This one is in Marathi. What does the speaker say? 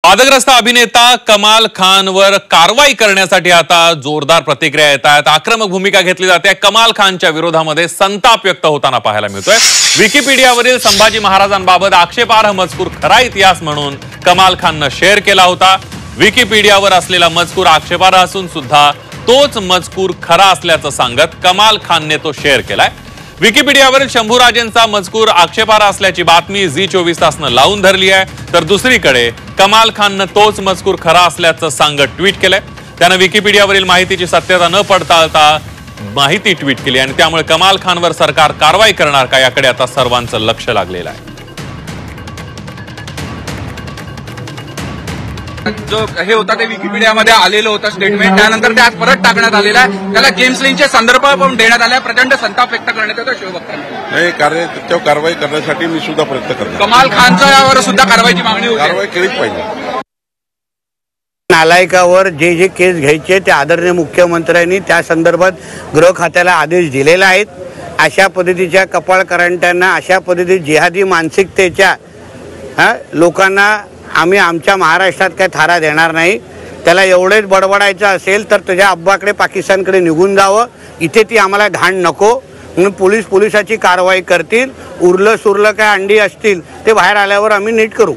वादग्रस्त अभिनेता कमाल खानवर कारवाई करण्यासाठी आता जोरदार प्रतिक्रिया येत आहेत। आक्रमक भूमिका घेतली जाते। कमाल खानच्या विरोधामध्ये संताप व्यक्त होताना पाहायला मिळतोय। विकिपीडियावरील संभाजी महाराजांबाबत आक्षेपार्ह मजकूर खरा इतिहास म्हणून कमाल खानने शेअर केला होता। विकिपीडियावर असलेला मजकूर आक्षेपार्ह असून सुद्धा तोच मजकूर खरा असल्याचं सांगत कमाल खानने तो शेअर केलाय। विकिपीडियावरील शंभूराजेंचा मजकूर आक्षेपार्ह असल्याची बातमी झी24 तासनं लावून धरली आहे। तर दुसरीकडे कमाल खानने तोच मजकूर खरा असल्याचं सांगत ट्विट केलंय। त्याने विकिपीडियावरील माहितीची सत्यता न पडताळता माहिती ट्विट केली आणि त्यामुळे कमाल खानवर सरकार कारवाई करणार का याकडे आता सर्वांचं लक्ष लागलेलं आहे। जो हे होता ते विकिपीडियामध्ये आलेलं होतं स्टेटमेंट, त्यानंतर ते आज परत टाकण्यात आलेलं आहे। त्याला गेम्स लिंकचे संदर्भ पण देण्यात आले। प्रचंड संताप व्यक्त करण्यात येतो शिवभक्तांना। नाही, त्याच्यावर कारवाई करण्यासाठी मी सुद्धा प्रयत्न करतो। कमाल खानच्या यावर सुद्धा कारवाईची मागणी होती। कारवाई केलीच पाहिजे। नालायकावर जे जे केस घ्यायचे ते आदरणीय मुख्यमंत्र्यांनी त्या संदर्भात गृह खात्याला आदेश दिलेले आहेत। अशा पद्धतीच्या कपाळकरंट्यांना, अशा पद्धती जिहादी मानसिकतेच्या लोकांना आम्ही आमच्या महाराष्ट्रात काय थारा देणार नाही। त्याला एवढेच बडबडायचं असेल तर त्याच्या अब्बाकडे पाकिस्तानकडे निघून जावं। इथे ती आम्हाला घाण नको म्हणून पोलिसाची कारवाई करतील। उरलं सुरलं काय अंडी असतील ते बाहेर आल्यावर आम्ही नीट करू।